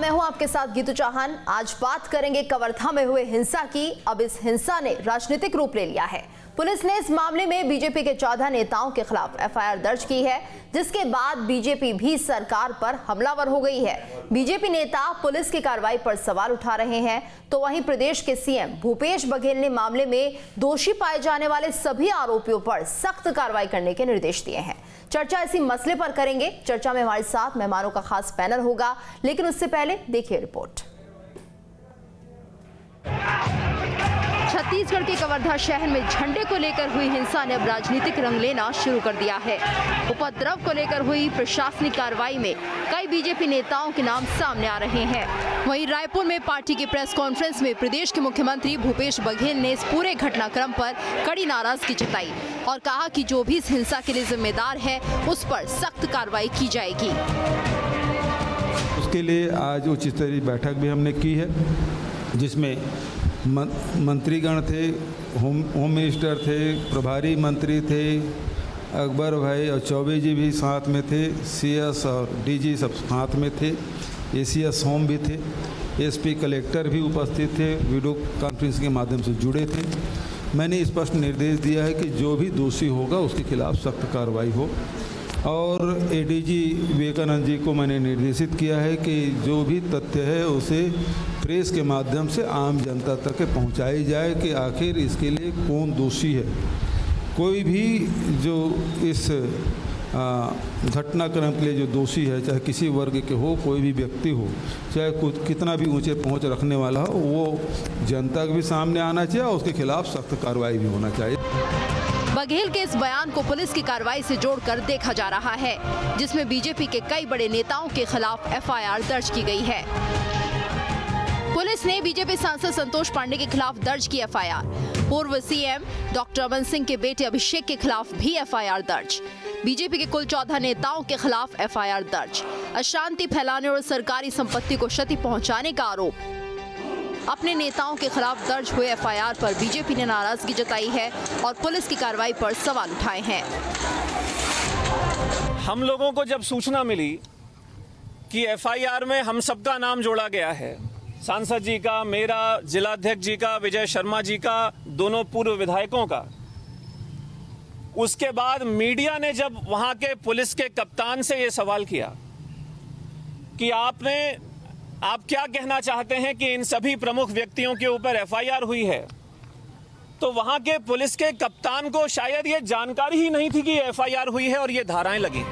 मैं हूं आपके साथ गीतू चौहान। आज बात करेंगे कवर्धा में हुए हिंसा की। अब इस हिंसा ने राजनीतिक रूप ले लिया है। पुलिस ने इस मामले में बीजेपी के 14 नेताओं के खिलाफ एफआईआर दर्ज की है, जिसके बाद बीजेपी भी सरकार पर हमलावर हो गई है। बीजेपी नेता पुलिस की कार्रवाई पर सवाल उठा रहे हैं, तो वहीं प्रदेश के सीएम भूपेश बघेल ने मामले में दोषी पाए जाने वाले सभी आरोपियों पर सख्त कार्रवाई करने के निर्देश दिए हैं। चर्चा इसी मसले पर करेंगे। चर्चा में हमारे साथ मेहमानों का खास पैनल होगा, लेकिन उससे पहले देखिए रिपोर्ट। छत्तीसगढ़ के कवर्धा शहर में झंडे को लेकर हुई हिंसा ने अब राजनीतिक रंग लेना शुरू कर दिया है। उपद्रव को लेकर हुई प्रशासनिक कार्रवाई में कई बीजेपी नेताओं के नाम सामने आ रहे हैं। वहीं रायपुर में पार्टी की प्रेस कॉन्फ्रेंस में प्रदेश के मुख्यमंत्री भूपेश बघेल ने इस पूरे घटनाक्रम पर कड़ी नाराजगी जताई और कहा कि जो भी इस हिंसा के लिए जिम्मेदार है उस पर सख्त कार्रवाई की जाएगी। उसके लिए आज उच्च स्तरीय बैठक भी हमने की है, जिसमें मंत्रीगण थे, होम मिनिस्टर थे, प्रभारी मंत्री थे, अकबर भाई और चौबे जी भी साथ में थे, सीएस और डीजी सब साथ में थे, एसीएस होम भी थे, एसपी कलेक्टर भी उपस्थित थे, वीडियो कॉन्फ्रेंस के माध्यम से जुड़े थे। मैंने स्पष्ट निर्देश दिया है कि जो भी दोषी होगा उसके खिलाफ सख्त कार्रवाई हो, और एडीजी विवेकानंद जी को मैंने निर्देशित किया है कि जो भी तथ्य है उसे प्रेस के माध्यम से आम जनता तक पहुंचाई जाए कि आखिर इसके लिए कौन दोषी है। कोई भी जो इस घटनाक्रम के लिए जो दोषी है, चाहे किसी वर्ग के हो, कोई भी व्यक्ति हो, चाहे कुछ कितना भी ऊंचे पहुंच रखने वाला हो, वो जनता के भी सामने आना चाहिए और उसके खिलाफ सख्त कार्रवाई भी होना चाहिए। बघेल के इस बयान को पुलिस की कार्रवाई से जोड़कर देखा जा रहा है, जिसमें बीजेपी के कई बड़े नेताओं के खिलाफ एफआईआर दर्ज की गई है। पुलिस ने बीजेपी सांसद संतोष पांडे के खिलाफ दर्ज की एफआईआर। पूर्व सीएम डॉक्टर अमन सिंह के बेटे अभिषेक के खिलाफ भी एफआईआर दर्ज। बीजेपी के कुल 14 नेताओं के खिलाफ एफआईआर दर्ज। अशांति फैलाने और सरकारी संपत्ति को क्षति पहुंचाने का आरोप। अपने नेताओं के खिलाफ दर्ज हुए एफआईआर पर बीजेपी ने नाराजगी जताई है और पुलिस की कार्रवाई पर सवाल उठाए हैं। हम लोगों को जब सूचना मिली कि एफआईआर में हम सबका नाम जोड़ा गया है, सांसद जी का, मेरा, जिलाध्यक्ष जी का, विजय शर्मा जी का, दोनों पूर्व विधायकों का, उसके बाद मीडिया ने जब वहां के पुलिस के कप्तान से ये सवाल किया कि आप क्या कहना चाहते हैं कि इन सभी प्रमुख व्यक्तियों के ऊपर एफआईआर हुई है, तो वहां के पुलिस के कप्तान को शायद ये जानकारी ही नहीं थी कि एफआईआर हुई है और ये धाराएं लगी।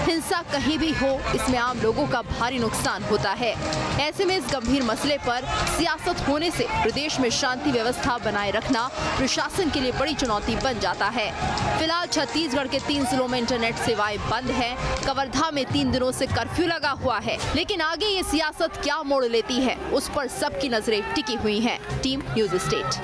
हिंसा कहीं भी हो, इसमें आम लोगों का भारी नुकसान होता है। ऐसे में इस गंभीर मसले पर सियासत होने से प्रदेश में शांति व्यवस्था बनाए रखना प्रशासन के लिए बड़ी चुनौती बन जाता है। फिलहाल छत्तीसगढ़ के 3 जिलों में इंटरनेट सेवाएं बंद हैं। कवर्धा में 3 दिनों से कर्फ्यू लगा हुआ है, लेकिन आगे ये सियासत क्या मोड़ लेती है, उस पर सबकी नजरें टिकी हुई हैं। Team news state.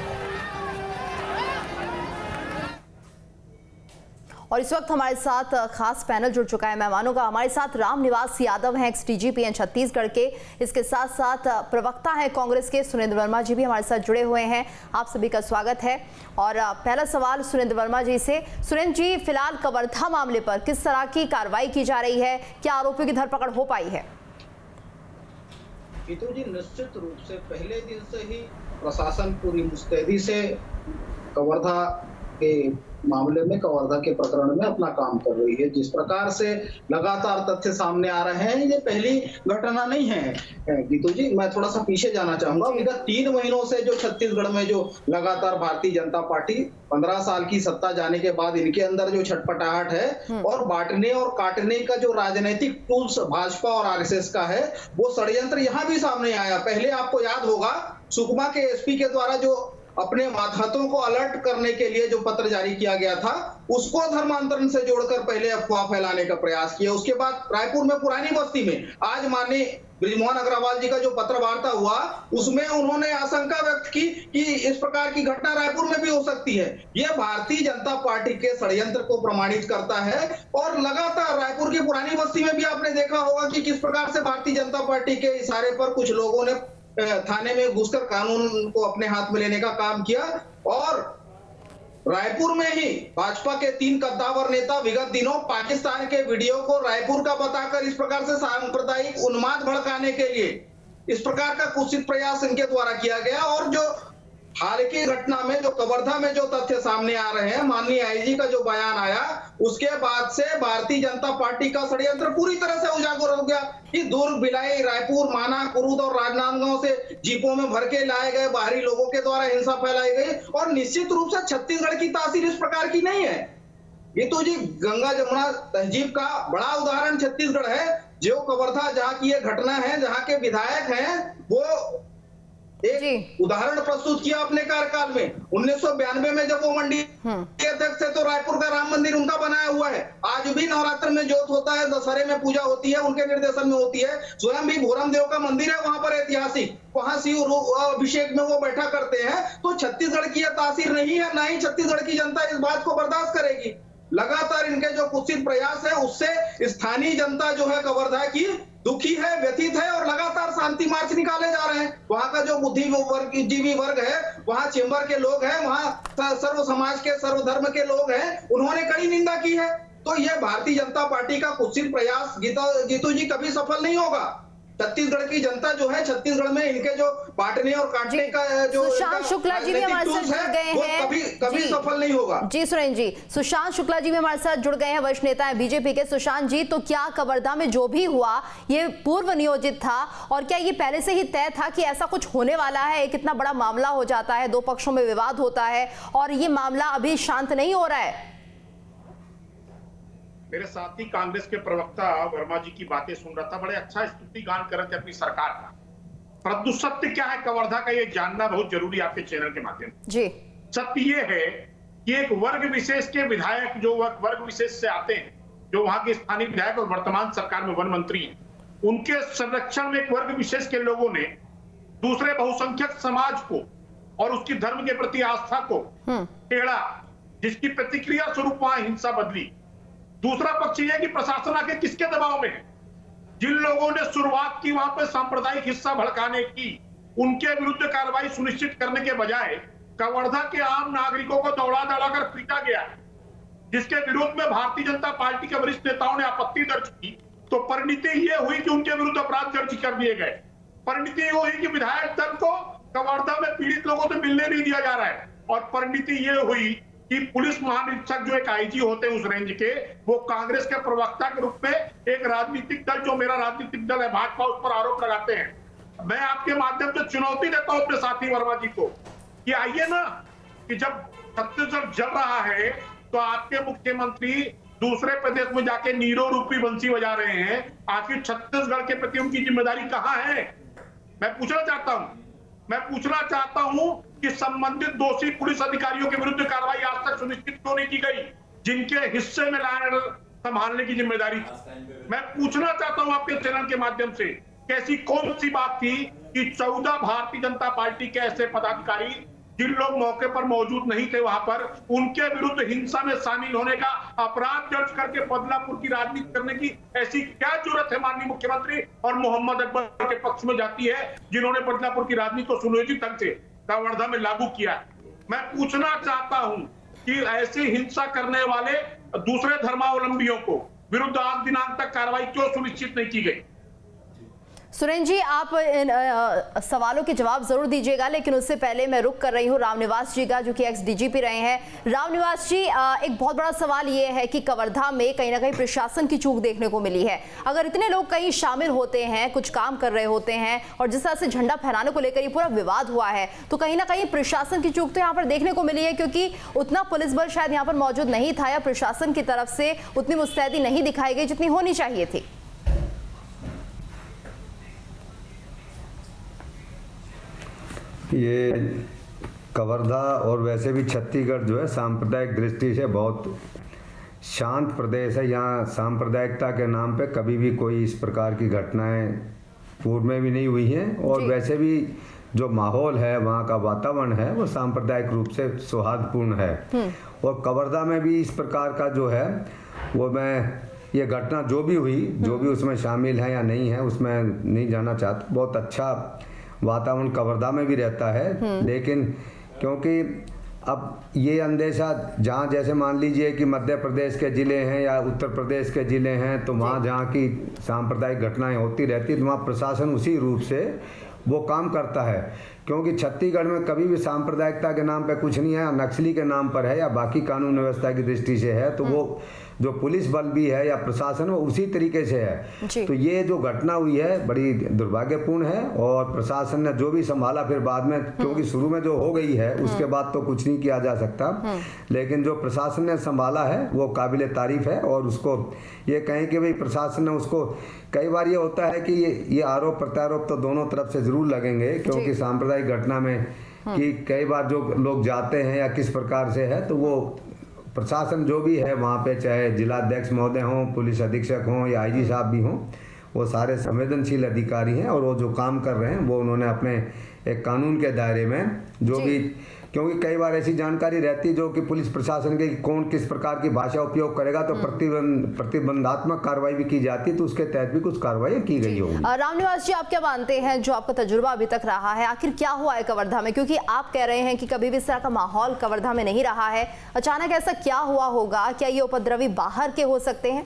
और इस वक्त हमारे साथ खास पैनल जुड़ चुका है मेहमानों का। हमारे साथ रामनिवास यादव हैं, एक्स डीजीपी हैं छत्तीसगढ़ के। इसके साथ साथ प्रवक्ता हैं कांग्रेस के सुरेंद्र वर्मा जी भी हमारे साथ जुड़े हुए हैं। आप सभी का स्वागत है। और पहला सवाल सुरेंद्र वर्मा जी से। सुरेंद्र जी, फिलहाल कवर्धा मामले पर किस तरह की कार्रवाई की जा रही है? क्या आरोपियों की धरपकड़ हो पाई है? गीतू जी, निश्चित रूप से पहले दिन से ही प्रशासन पूरी मुस्तैदी से कवर्धा के मामले में, कवर्धा के प्रकरण में अपना काम कर रही है। जिस प्रकार से लगातार तथ्य सामने आ रहे हैं, ये पहली घटना नहीं है। गीतू जी, मैं थोड़ा सा पीछे जाना चाहूंगा। विगत 3 महीनों से जो छत्तीसगढ़ में जो लगातार भारतीय जनता पार्टी 15 साल की सत्ता जाने के बाद इनके अंदर जो छटपटाहट है और बांटने और काटने का जो राजनीतिक टूल्स भाजपा और आरएसएस का है, वो षड्यंत्र यहाँ भी सामने आया। पहले आपको याद होगा, सुकमा के एसपी के द्वारा जो अपने मातहतों को अलर्ट करने के लिए जो पत्र जारी किया गया था, उसको धर्मांतरण से जोड़कर पहले अफवाह फैलाने का प्रयास किया। उसके बाद रायपुर में पुरानी बस्ती में आज माननीय बृजमोहन अग्रवाल जी का जो पत्र वार्ता हुआ, उसमें उन्होंने आशंका व्यक्त की कि इस प्रकार की घटना रायपुर में भी हो सकती है। यह भारतीय जनता पार्टी के षड्यंत्र को प्रमाणित करता है। और लगातार रायपुर की पुरानी बस्ती में भी आपने देखा होगा कि किस प्रकार से भारतीय जनता पार्टी के इशारे पर कुछ लोगों ने थाने में घुसकर कानून को अपने हाथ में लेने का काम किया और रायपुर में ही भाजपा के 3 कद्दावर नेता विगत दिनों पाकिस्तान के वीडियो को रायपुर का बताकर इस प्रकार से सांप्रदायिक उन्माद भड़काने के लिए इस प्रकार का कुत्सित प्रयास इनके द्वारा किया गया। और जो हाल की घटना में जो कवर्धा में जो तथ्य सामने आ रहे हैं, माननीय आईजी का जो बयान आया उसके बाद से भारतीय जनता पार्टी का षड्यंत्र पूरी तरह से उजागर हो गया कि दुर्ग, भिलाई, रायपुर, माना, कुरुद और राजनांदगांव से जीपों में भर के लाए गए बाहरी लोगों के द्वारा हिंसा फैलाई गई। और निश्चित रूप से छत्तीसगढ़ की तासीर इस प्रकार की नहीं है। ये तो जी गंगा जमुना तहजीब का बड़ा उदाहरण छत्तीसगढ़ है। जो कवर्धा जहाँ की ये घटना है, जहाँ के विधायक हैं, वो एक उदाहरण प्रस्तुत किया अपने कार्यकाल में। 1992 में जब वो मंडी के अध्यक्ष थे तो रायपुर का राम मंदिर उनका बनाया हुआ है। आज भी नवरात्र में जोत होता है, दशहरे में पूजा होती है, उनके निर्देशन में होती है। स्वयं भी भोरम देव का मंदिर है वहां पर ऐतिहासिक, वहां शिव अभिषेक में वो बैठा करते हैं। तो छत्तीसगढ़ की यह तासीर नहीं है, ना ही छत्तीसगढ़ की जनता इस बात को बर्दाश्त करेगी। लगातार इनके जो कुत्सित प्रयास है उससे स्थानीय जनता जो है कवर्धा की दुखी है, व्यथित है और लगातार शांति मार्च निकाले जा रहे हैं। वहां का जो बुद्धिजीवी वर्ग है, वहां चेंबर के लोग हैं, वहां सर्व समाज के, सर्वधर्म के लोग हैं, उन्होंने कड़ी निंदा की है। तो यह भारतीय जनता पार्टी का कुत्सित प्रयास गीतू जी कभी सफल नहीं होगा। छत्तीसगढ़ की जनता जो है, छत्तीसगढ़ में इनके जो बांटने और काटने का जो सुशांत शुक्ला जी भी हमारे साथ जुड़ गए हैं, कभी सफल नहीं होगा। जी सुरेंद्र जी, सुशांत शुक्ला जी भी हमारे साथ जुड़ गए हैं, वरिष्ठ नेता है बीजेपी के। सुशांत जी, तो क्या कवर्धा में जो भी हुआ ये पूर्व नियोजित था और क्या ये पहले से ही तय था कि ऐसा कुछ होने वाला है? कितना बड़ा मामला हो जाता है, 2 पक्षों में विवाद होता है और ये मामला अभी शांत नहीं हो रहा है। मेरे साथी कांग्रेस के प्रवक्ता वर्मा जी की बातें सुन रहा था, बड़े अच्छा स्तुति गान कर रहे थे अपनी सरकार का। परंतु सत्य क्या है कवर्धा का, ये जानना बहुत जरूरी आपके चैनल के माध्यम जी। सत्य ये है कि एक वर्ग विशेष के विधायक जो वर्ग विशेष से आते हैं, जो वहां के स्थानीय विधायक और वर्तमान सरकार में वन मंत्री हैं, उनके संरक्षण में एक वर्ग विशेष के लोगों ने दूसरे बहुसंख्यक समाज को और उसकी धर्म के प्रति आस्था को टेढ़ा, जिसकी प्रतिक्रिया स्वरूप वहां हिंसा बदली। दूसरा पक्ष यह कि प्रशासन आके किसके दबाव में है? जिन लोगों ने शुरुआत की वहां पर सांप्रदायिक हिस्सा भड़काने की, उनके विरुद्ध कार्रवाई सुनिश्चित करने के बजाय कवर्धा के आम नागरिकों को दौड़ा दौड़ाकर पीटा गया, जिसके विरोध में भारतीय जनता पार्टी के वरिष्ठ नेताओं ने आपत्ति दर्ज की। तो परिणति ये हुई कि उनके विरुद्ध अपराध दर्ज कर दिए गए। परिणति ये हुई कि विधायक दल को कवर्धा में पीड़ित लोगों से मिलने नहीं दिया जा रहा है। और परिणति ये हुई कि पुलिस महानिरीक्षक जो एक आईजी होते हैं उस रेंज के, वो कांग्रेस के प्रवक्ता के रूप में एक राजनीतिक दल, जो मेरा राजनीतिक दल है भाजपा, उस पर आरोप लगाते हैं। मैं आपके माध्यम से चुनौती देता हूं अपने साथी वर्मा जी को कि आइए ना, कि जब छत्तीसगढ़ जल रहा है तो आपके मुख्यमंत्री दूसरे प्रदेश में जाके नीरो रूपी बंसी बजा रहे हैं। आखिर छत्तीसगढ़ के प्रति उनकी जिम्मेदारी कहां है? मैं पूछना चाहता हूं कि संबंधित दोषी पुलिस अधिकारियों के विरुद्ध कार्रवाई आज तक सुनिश्चित क्यों नहीं की गई, जिनके हिस्से में लाइन संभालने की जिम्मेदारी थी? मैं पूछना चाहता हूं आपके चैनल के माध्यम से, कैसी कौन सी बात थी कि 14 भारतीय जनता पार्टी के ऐसे पदाधिकारी जिन लोग मौके पर मौजूद नहीं थे वहां पर, उनके विरुद्ध हिंसा में शामिल होने का अपराध दर्ज करके बदलापुर की राजनीति करने की ऐसी क्या जरूरत है माननीय मुख्यमंत्री और मोहम्मद अकबर के पक्ष में जाती है, जिन्होंने बदलापुर की राजनीति को सुनियोजित ढंग से कवर्धा में लागू किया? मैं पूछना चाहता हूं कि ऐसी हिंसा करने वाले दूसरे धर्मावलंबियों को विरुद्ध आज दिनांक तक कार्रवाई क्यों सुनिश्चित नहीं की गई? सुरेंद्र जी, आप इन सवालों के जवाब जरूर दीजिएगा, लेकिन उससे पहले मैं रुक कर रही हूँ रामनिवास जी का, जो कि एक्स डीजीपी रहे हैं। रामनिवास जी, एक बहुत बड़ा सवाल ये है कि कवर्धा में कहीं ना कहीं प्रशासन की चूक देखने को मिली है। अगर इतने लोग कहीं शामिल होते हैं, कुछ काम कर रहे होते हैं और जिस तरह से झंडा फहराने को लेकर ये पूरा विवाद हुआ है, तो कहीं ना कहीं प्रशासन की चूक तो यहाँ पर देखने को मिली है, क्योंकि उतना पुलिस बल शायद यहाँ पर मौजूद नहीं था या प्रशासन की तरफ से उतनी मुस्तैदी नहीं दिखाई गई जितनी होनी चाहिए थी। ये कवर्धा और वैसे भी छत्तीसगढ़ जो है सांप्रदायिक दृष्टि से बहुत शांत प्रदेश है। यहाँ सांप्रदायिकता के नाम पे कभी भी कोई इस प्रकार की घटनाएं पूर्व में भी नहीं हुई हैं और वैसे भी जो माहौल है, वहाँ का वातावरण है, वो सांप्रदायिक रूप से सौहार्दपूर्ण है। और कवर्धा में भी इस प्रकार का जो है वो, मैं ये घटना जो भी हुई, जो भी उसमें शामिल है या नहीं है उसमें नहीं जाना चाहता। बहुत अच्छा वातावरण कवर्धा में भी रहता है, लेकिन क्योंकि अब ये अंदेशा जहाँ जैसे मान लीजिए कि मध्य प्रदेश के ज़िले हैं या उत्तर प्रदेश के ज़िले हैं, तो वहाँ जहाँ की सांप्रदायिक घटनाएं होती रहती तो वहाँ प्रशासन उसी रूप से वो काम करता है, क्योंकि छत्तीसगढ़ में कभी भी सांप्रदायिकता के नाम पे कुछ नहीं है, नक्सली के नाम पर है या बाकी कानून व्यवस्था की दृष्टि से है, तो वो जो पुलिस बल भी है या प्रशासन वो उसी तरीके से है। तो ये जो घटना हुई है बड़ी दुर्भाग्यपूर्ण है, और प्रशासन ने जो भी संभाला फिर बाद में, क्योंकि शुरू में जो हो गई है उसके बाद तो कुछ नहीं किया जा सकता, लेकिन जो प्रशासन ने संभाला है वो काबिले तारीफ है। और उसको ये कहें कि भाई प्रशासन ने उसको, कई बार ये होता है कि ये आरोप प्रत्यारोप तो दोनों तरफ से जरूर लगेंगे, क्योंकि सांप्रदायिक घटना में कि कई बार जो लोग जाते हैं या किस प्रकार से है, तो वो प्रशासन जो भी है वहाँ पे, चाहे जिलाध्यक्ष महोदय हों, पुलिस अधीक्षक हों या आईजी साहब भी हों, वो सारे संवेदनशील अधिकारी हैं और वो जो काम कर रहे हैं वो उन्होंने अपने एक कानून के दायरे में जो भी, क्योंकि कई बार ऐसी जानकारी रहती है जो कि पुलिस प्रशासन के कौन किस प्रकार की भाषा उपयोग करेगा, तो प्रतिबंधात्मक कार्रवाई भी की जाती है, तो उसके तहत भी कुछ कार्रवाई की गई होगी। रामनिवास जी, आप क्या मानते हैं, जो आपका तजुर्बा अभी तक रहा है, आखिर क्या हुआ है कवर्धा में? क्योंकि आप कह रहे हैं कि कभी भी इस तरह का माहौल कवर्धा में नहीं रहा है, अचानक ऐसा क्या हुआ होगा? क्या ये उपद्रवी बाहर के हो सकते हैं?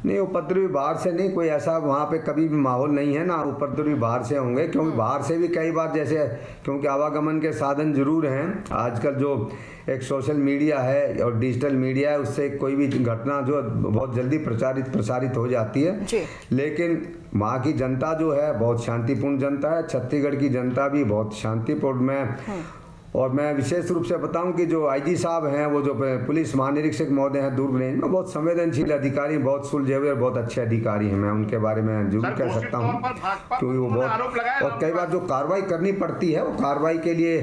नहीं, उपद्रवी बाहर से नहीं, कोई ऐसा वहाँ पे कभी भी माहौल नहीं है, ना उपद्रवी बाहर से होंगे, क्योंकि बाहर से भी कई बार जैसे, क्योंकि आवागमन के साधन जरूर हैं आजकल, जो एक सोशल मीडिया है और डिजिटल मीडिया है, उससे कोई भी घटना जो बहुत जल्दी प्रसारित हो जाती है, लेकिन वहाँ की जनता जो है बहुत शांतिपूर्ण जनता है, छत्तीसगढ़ की जनता भी बहुत शांतिपूर्ण में। और मैं विशेष रूप से बताऊं कि जो आईजी साहब हैं, वो जो पुलिस महानिरीक्षक महोदय हैं दुर्ग रेंज में, बहुत संवेदनशील अधिकारी, बहुत सुलझे और बहुत अच्छे अधिकारी हैं, मैं उनके बारे में जरूर कह सकता हूं, क्योंकि वो बहुत, और कई बार जो कार्रवाई करनी पड़ती है वो कार्रवाई के लिए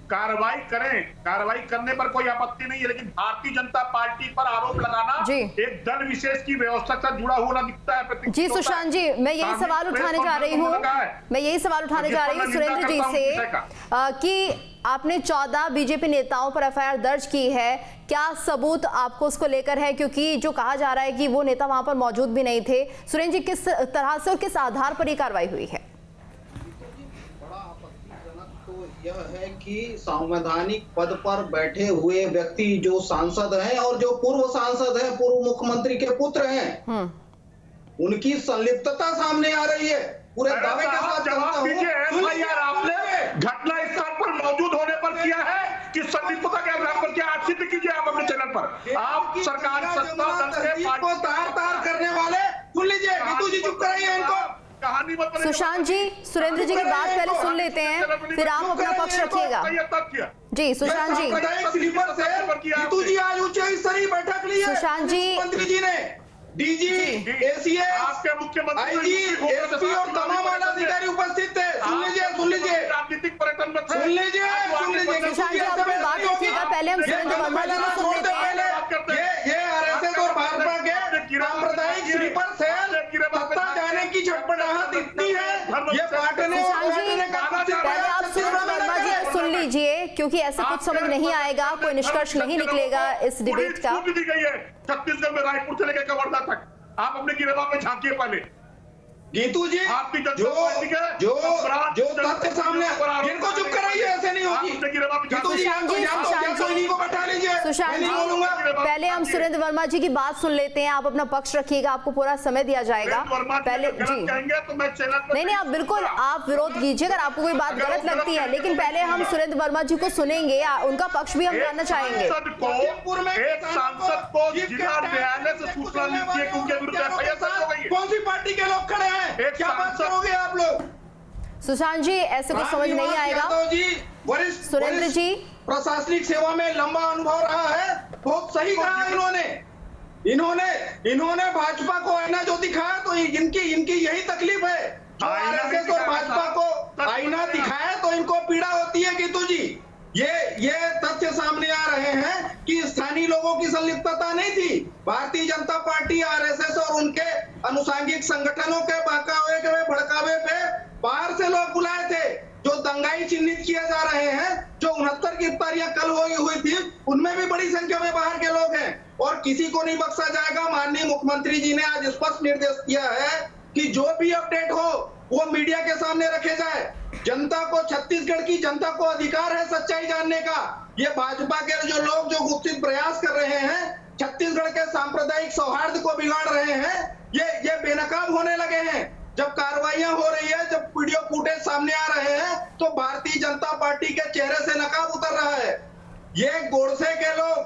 कार्रवाई करें, कार्रवाई करने पर कोई आपत्ति नहीं है, लेकिन भारतीय जनता पार्टी पर आरोप लगाना एक दल विशेष की व्यवस्था से जुड़ा हुआ दिखता है। जी सुशांत जी, मैं यही सवाल उठाने जा रही हूँ सुरेंद्र जी से कि आपने 14 बीजेपी नेताओं पर एफआईआर दर्ज की है, क्या सबूत आपको उसको लेकर है? क्योंकि जो कहा जा रहा है कि वो नेता वहां पर मौजूद भी नहीं थे। सुरेंद्र जी, किस तरह से और किस आधार पर ये कार्रवाई हुई है? यह है कि संवैधानिक पद पर बैठे हुए व्यक्ति जो सांसद हैं और जो पूर्व सांसद हैं, पूर्व मुख्यमंत्री के पुत्र हैं, उनकी संलिप्तता सामने आ रही है। पूरे दावे के साथ जवाब दीजिए, एफआईआर आपने घटना स्थल पर मौजूद होने पर किया है कि संलिप्तता के आधार पर किया? आप सिद्ध कीजिए आप अपने चैनल पर। आप सरकार सत्ता दल को तार करने वाले, सुन लीजिए, नीतू जी चुप कराइए इनको। सुशांत जी, सुरेंद्र जी की बात पहले सुन लेते हैं, फिर आप अपना पक्ष रखिएगा। जी सुशांत जी, नीतू जी आज उच्च स्तरीय बैठक ली है सुशांत जी, मंत्री जी ने, डीजी, एसीएस, आपके मुख्यमंत्री, आईजी, एसपी और तमाम आला अधिकारी उपस्थित थे। सुन लीजिए राजनीतिक पर्यटन में सुन लीजिए सुशांत जी, आप अपनी बात रखिएगा, पहले हम सुरेंद्र वर्मा जी को सुन लेते हैं। ये आरएसएस और भाजपा के सांप्रदायिक स्लीपर सेल सत्ता जाने की झटपटाहट इतनी है, ये बांटने पहले आप सुरेंद्र वर्मा जी को सुन लीजिए, क्योंकि ऐसे कुछ समझ नहीं आएगा, कोई निष्कर्ष नहीं निकलेगा इस डिबेट का। छत्तीसगढ़ में रायपुर से लेकर कवर्धा तक आप अपने गिरफ्तार में झांकिए पहले। गीतू जी, जो तथ्य सामने, इनको चुप कराइए, ऐसे नहीं होगी। सुशांत जी, पहले हम सुरेंद्र वर्मा जी की बात सुन लेते हैं, आप अपना पक्ष रखिएगा, आपको पूरा समय दिया जाएगा। पहले जी नहीं, आप बिल्कुल आप विरोध कीजिए अगर आपको कोई बात गलत लगती है, लेकिन पहले हम सुरेंद्र वर्मा जी को सुनेंगे, उनका पक्ष भी हम जानना चाहेंगे। कौन सी पार्टी के लोग खड़े हैं, क्या बात करोगे आप लोग? सुशांत जी, ऐसे कुछ समझ नहीं आएगा। वरिष्ठ सुरेंद्र जी, प्रशासनिक सेवा में लंबा अनुभव रहा है, बहुत सही कहा इन्होंने भाजपा को आईना जो दिखाया, तो इनकी यही तकलीफ है, जो आरएसएस और भाजपा को आईना दिखाया तो इनको पीड़ा होती है। गीतू जी, ये तथ्य सामने आ रहे हैं कि स्थानीय लोगों की संलिप्तता नहीं थी, भारतीय जनता पार्टी, आरएसएस और उनके अनुसांगिक संगठनों के भड़कावे पे बाहर से लोग बुलाए थे, जो दंगाई चिन्हित किए जा रहे हैं। जो 69 गिरफ्तारियां कल हुई थी, उनमें भी बड़ी संख्या में बाहर के लोग हैं और किसी को नहीं बख्शा जाएगा। माननीय मुख्यमंत्री जी ने आज स्पष्ट निर्देश दिया है कि जो भी अपडेट हो वो मीडिया के सामने रखे जाए। जनता को, छत्तीसगढ़ की जनता को अधिकार है सच्चाई जानने का। ये भाजपा के जो लोग जो गुप्त प्रयास कर रहे हैं, छत्तीसगढ़ के सांप्रदायिक सौहार्द को बिगाड़ रहे हैं, ये बेनकाब होने लगे हैं। जब कार्रवाइयां हो रही है, जब वीडियो फुटेज सामने आ रहे हैं, तो भारतीय जनता पार्टी के चेहरे से नकाब उतर रहा है। ये गोडसे के लोग,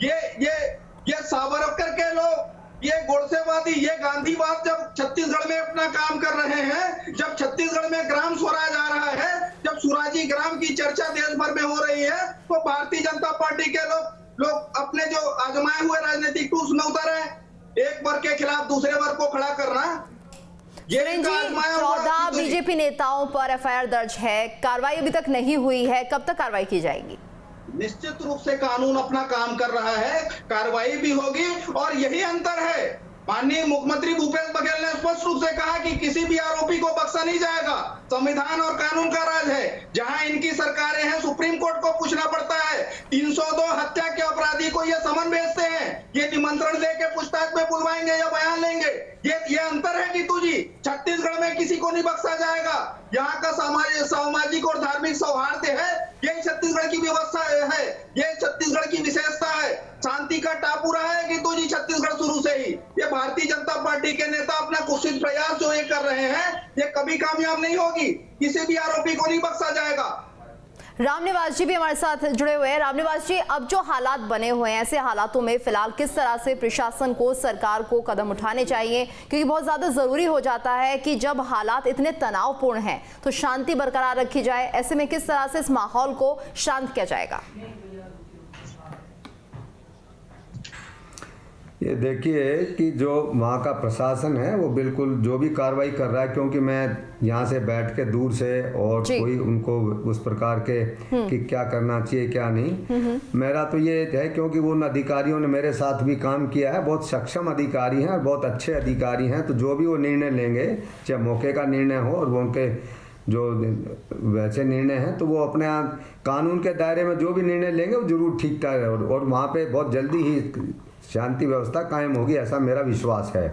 ये सावरकर के लोग, ये गोडसेवादी, ये गांधीवाद जब छत्तीसगढ़ में अपना काम कर रहे हैं, जब छत्तीसगढ़ में ग्राम स्वराज आ रहा है, जब स्वराजी ग्राम की चर्चा देश भर में हो रही है, तो भारतीय जनता पार्टी के लोग अपने जो आजमाए हुए राजनीतिक टूल्स में उतर हैं। एक वर्ग के खिलाफ दूसरे वर्ग को खड़ा करना। सुरेंद्र जी, 14 बीजेपी नेताओं पर एफआईआर दर्ज है, कार्रवाई अभी तक नहीं हुई है, कब तक कार्रवाई की जाएगी? निश्चित रूप से कानून अपना काम कर रहा है, कार्रवाई भी होगी। और यही अंतर है, माननीय मुख्यमंत्री भूपेश बघेल ने स्पष्ट रूप से कहा कि किसी भी आरोपी को बख्शा नहीं जाएगा। संविधान और कानून का राज है। जहां इनकी सरकारें हैं, सुप्रीम कोर्ट को पूछना पड़ता है। 302 हत्या के अपराधी को ये समन भेजते हैं, ये निमंत्रण दे के पूछताछ में बुलवाएंगे या बयान लेंगे। ये अंतर है नीतू जी। छत्तीसगढ़ में किसी को नहीं बख्शा जाएगा। यहाँ का सामाजिक और धार्मिक सौहार्द है, यही छत्तीसगढ़ की व्यवस्था है, ये छत्तीसगढ़ की विशेषता है। शांति का टापू रहा है नीतू जी छत्तीसगढ़ शुरू से ही। ये भारतीय जनता पार्टी के नेता अपना कुत्सित प्रयास जो ये कर रहे हैं, ये कभी कामयाब नहीं होगी। किसी भी आरोपी को नहीं बख्शा जाएगा। रामनिवास जी भी हमारे साथ जुड़े हुए हैं। रामनिवास जी, अब जो हालात बने हुए हैं, ऐसे हालातों में फिलहाल किस तरह से प्रशासन को, सरकार को कदम उठाने चाहिए? क्योंकि बहुत ज्यादा जरूरी हो जाता है कि जब हालात इतने तनावपूर्ण हैं तो शांति बरकरार रखी जाए। ऐसे में किस तरह से इस माहौल को शांत किया जाएगा? ये देखिए कि जो वहाँ का प्रशासन है वो बिल्कुल जो भी कार्रवाई कर रहा है, क्योंकि मैं यहाँ से बैठ के दूर से और कोई उनको उस प्रकार के कि क्या करना चाहिए क्या नहीं, मेरा तो ये है क्योंकि वो उन अधिकारियों ने मेरे साथ भी काम किया है, बहुत सक्षम अधिकारी हैं और बहुत अच्छे अधिकारी हैं। तो जो भी वो निर्णय लेंगे, चाहे मौके का निर्णय हो और वो उनके जो वैसे निर्णय हैं, तो वो अपने कानून के दायरे में जो भी निर्णय लेंगे वो जरूर ठीक ठाक है और वहाँ पे बहुत जल्दी ही शांति व्यवस्था कायम होगी, ऐसा मेरा विश्वास है।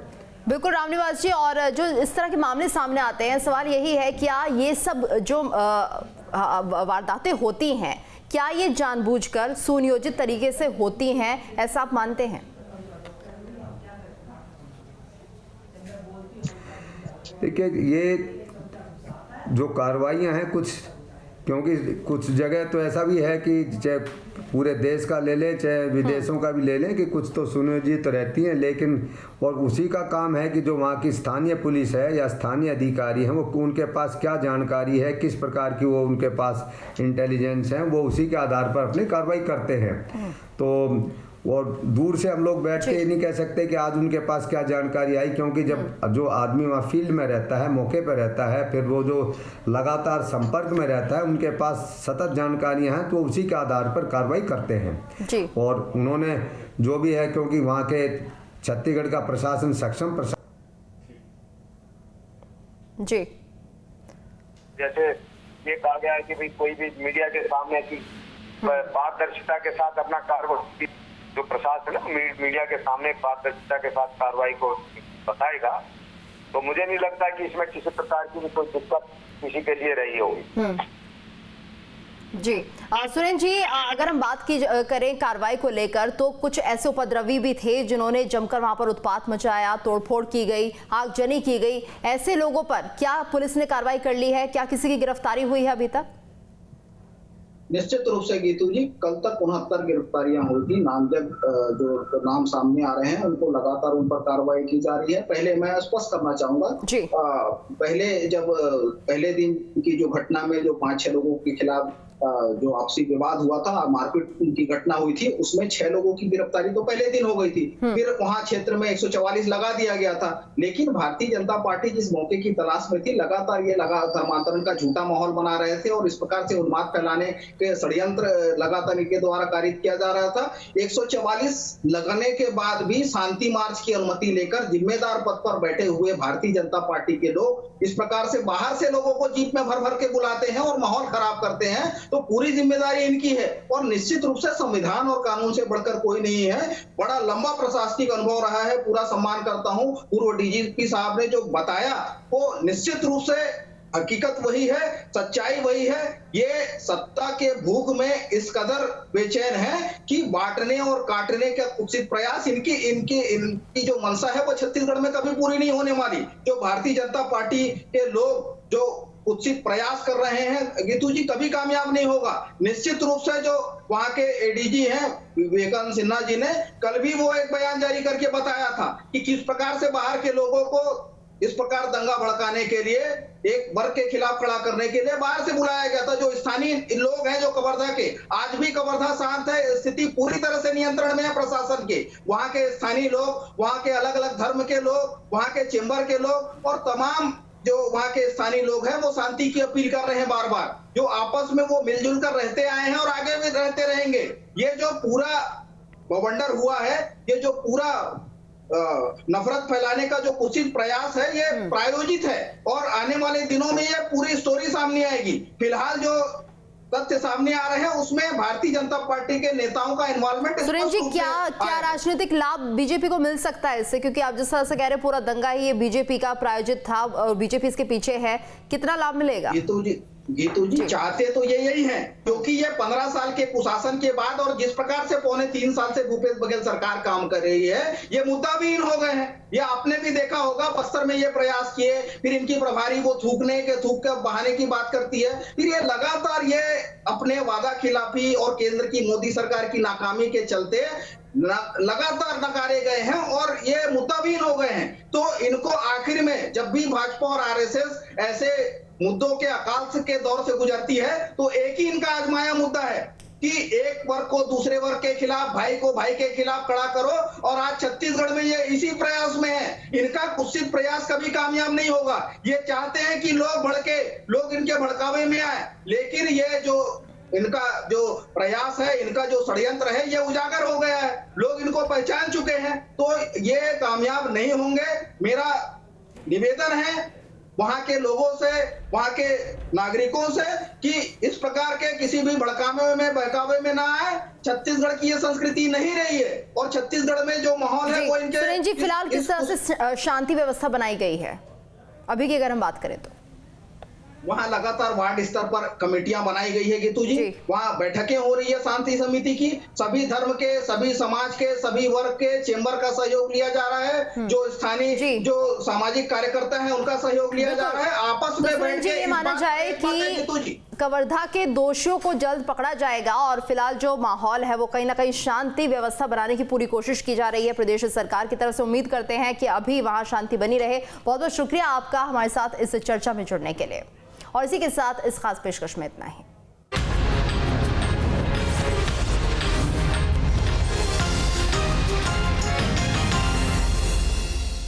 बिल्कुल रामनिवास जी, और जो इस तरह के मामले सामने आते हैं, सवाल यही है क्या ये सब जो वारदातें होती हैं, क्या ये जानबूझकर सुनियोजित तरीके से होती हैं, ऐसा आप मानते हैं? देखिए, ये जो कार्रवाइयाँ हैं क्योंकि कुछ जगह तो ऐसा भी है कि चाहे पूरे देश का ले लें चाहे विदेशों का भी ले लें कि कुछ तो सुनियोजित रहती हैं, लेकिन और उसी का काम है कि जो वहाँ की स्थानीय पुलिस है या स्थानीय अधिकारी हैं, वो उनके पास क्या जानकारी है, किस प्रकार की वो उनके पास इंटेलिजेंस है, वो उसी के आधार पर अपनी कार्रवाई करते हैं। तो और दूर से हम लोग बैठ के ये नहीं कह सकते कि आज उनके पास क्या जानकारी आई, क्योंकि जब जो आदमी वहाँ फील्ड में रहता है, मौके पर रहता है, फिर वो जो लगातार संपर्क में रहता है, उनके पास सतत जानकारियाँ हैं, तो उसी के आधार पर कार्रवाई करते हैं जी। और उन्होंने जो भी है, क्योंकि वहाँ के छत्तीसगढ़ का प्रशासन सक्षम प्रशासन जी, जैसे ये कहा गया है कि भाई कोई भी मीडिया के सामने की पारदर्शिता के साथ अपना कार्रवाई, जो प्रशासन है मीडिया के सामने पारदर्शिता के साथ कार्रवाई को बताएगा, तो मुझे नहीं लगता कि इसमें किसी प्रकार की कोई दिक्कत किसी के लिए रही होगी। जी सुरेंद्र जी, अगर हम बात करें कार्रवाई को लेकर, तो कुछ ऐसे उपद्रवी भी थे जिन्होंने जमकर वहां पर उत्पात मचाया, तोड़फोड़ की गई, आगजनी की गई। ऐसे लोगों पर क्या पुलिस ने कार्रवाई कर ली है? क्या किसी की गिरफ्तारी हुई है अभी तक? निश्चित रूप से गीतू जी, कल तक 69 गिरफ्तारियां हुई थी। नामजद जो नाम सामने आ रहे हैं उनको लगातार उन पर कार्रवाई की जा रही है। पहले मैं स्पष्ट करना चाहूंगा, पहले दिन की जो घटना में जो 5-6 लोगों के खिलाफ जो आपसी विवाद हुआ था, मारपीट की घटना हुई थी, उसमें 6 लोगों की गिरफ्तारी तो पहले दिन हो गई थी। फिर वहां क्षेत्र में 144 लगा दिया गया था। लेकिन भारतीय जनता पार्टी जिस मौके की तलाश में थी, लगातार ये धर्मांतरण का झूठा माहौल बना रहे थे और इस प्रकार से उन्माद फैलाने के षड्यंत्र लगातार इनके द्वारा कारित किया जा रहा था। 144 लगने के बाद भी शांति मार्च की अनुमति लेकर जिम्मेदार पद पर बैठे हुए भारतीय जनता पार्टी के लोग इस प्रकार से बाहर से लोगों को जीप में भर भर के बुलाते हैं और माहौल खराब करते हैं तो पूरी जिम्मेदारी इनकी है। और निश्चित रूप से संविधान और कानून से बढ़कर कोई नहीं है। बड़ा लंबा प्रशासनिक अनुभव रहा है, पूरा सम्मान करता हूं। पूर्व डीजीपी साहब ने जो बताया वो निश्चित रूप से हकीकत वही है, सच्चाई वही है। ये सत्ता के भूख में इस कदर बेचैन है कि बांटने और काटने का कुत्सित प्रयास इनकी जो मंशा है वो छत्तीसगढ़ में कभी पूरी नहीं होने वाली। जो भारतीय जनता पार्टी के लोग जो कुत्सित प्रयास कर रहे हैं गीतू जी, कभी कामयाब नहीं होगा। निश्चित रूप से जो वहां के एडीजी हैं विवेकानंद सिन्हा जी ने कल भी वो एक बयान जारी करके बताया था कि किस प्रकार से बाहर के लोगों को इस प्रकार दंगा भड़काने के लिए, एक वर्ग के खिलाफ खड़ा करने के लिए बाहर से बुलाया गया था। जो स्थानीय लोग हैं जो कवर्धा के, आज भी कवर्धा शांत है, स्थिति पूरी तरह से नियंत्रण में है प्रशासन के। वहां के स्थानीय लोग, वहां के अलग अलग धर्म के लोग, वहां के चेंबर के लोग और तमाम जो वहां के स्थानीय लोग हैं वो शांति की अपील कर रहे हैं बार बार। जो आपस में वो मिलजुल कर रहते आए हैं और आगे भी रहते रहेंगे। ये जो पूरा बवंडर हुआ है, ये जो पूरा नफरत फैलाने का जो कुत्सित प्रयास है, ये प्रायोजित है और आने वाले दिनों में ये पूरी स्टोरी सामने आएगी। फिलहाल जो तथ्य सामने आ रहे हैं उसमें भारतीय जनता पार्टी के नेताओं का इन्वॉल्वमेंट। सुरेंद्र जी, क्या राजनीतिक लाभ बीजेपी को मिल सकता है इससे? क्योंकि आप जिस तरह से कह रहे हैं पूरा दंगा ही ये बीजेपी का प्रायोजित था और बीजेपी इसके पीछे है, कितना लाभ मिलेगा? गीतू जी चाहते तो ये यही है, क्योंकि ये 15 साल के कुशासन के बाद और जिस प्रकार से 3.25 साल से भूपेश बघेल सरकार काम कर रही है, ये मुद्दाविहीन हो गए हैं। ये आपने भी देखा होगा, बस्तर में ये प्रयास किए, फिर इनकी प्रभारी वो थूक के बहाने की बात करती है, फिर ये लगातार ये अपने वादा खिलाफी और केंद्र की मोदी सरकार की नाकामी के चलते लगातार नकारे गए हैं और ये मुद्दाविहीन हो गए हैं। तो इनको आखिर में जब भी भाजपा और आरएसएस ऐसे मुद्दों के अकाल के दौर से गुजरती है तो एक ही इनका आजमाया मुद्दा है कि एक वर्ग को दूसरे वर्ग के खिलाफ, भाई को भाई के खिलाफ खड़ा करो। और आज छत्तीसगढ़ में ये इसी प्रयास में है। इनका कुत्सित प्रयास कभी कामयाब नहीं होगा। ये चाहते हैं कि लोग इनके भड़कावे में आए, लेकिन ये जो इनका जो प्रयास है, इनका जो षड्यंत्र है, ये उजागर हो गया है। लोग इनको पहचान चुके हैं, तो ये कामयाब नहीं होंगे। मेरा निवेदन है वहां के लोगों से, वहां के नागरिकों से कि इस प्रकार के किसी भी बहकावे में ना आए। छत्तीसगढ़ की ये संस्कृति नहीं रही है और छत्तीसगढ़ में जो माहौल है वो इनके। सुरेंद्र जी, फिलहाल किस तरह से शांति व्यवस्था बनाई गई है अभी की अगर हम बात करें तो? वहां लगातार वार्ड स्तर पर कमेटियां बनाई गई है गीतू जी। वहां बैठकें हो रही है शांति समिति की। सभी धर्म के, सभी समाज के, सभी वर्ग के चेंबर का सहयोग लिया जा रहा है। जो स्थानीय जो सामाजिक कार्यकर्ता हैं उनका सहयोग लिया जा रहा है। आपस में बैठ के ये माना जाए कि कवर्धा के दोषियों को जल्द पकड़ा जाएगा और फिलहाल जो माहौल है वो कहीं ना कहीं शांति व्यवस्था बनाने की पूरी कोशिश की जा रही है प्रदेश सरकार की तरफ से। उम्मीद करते हैं कि अभी वहां शांति बनी रहे। बहुत बहुत शुक्रिया आपका हमारे साथ इस चर्चा में जुड़ने के लिए। और इसी के साथ इस खास पेशकश में इतना ही।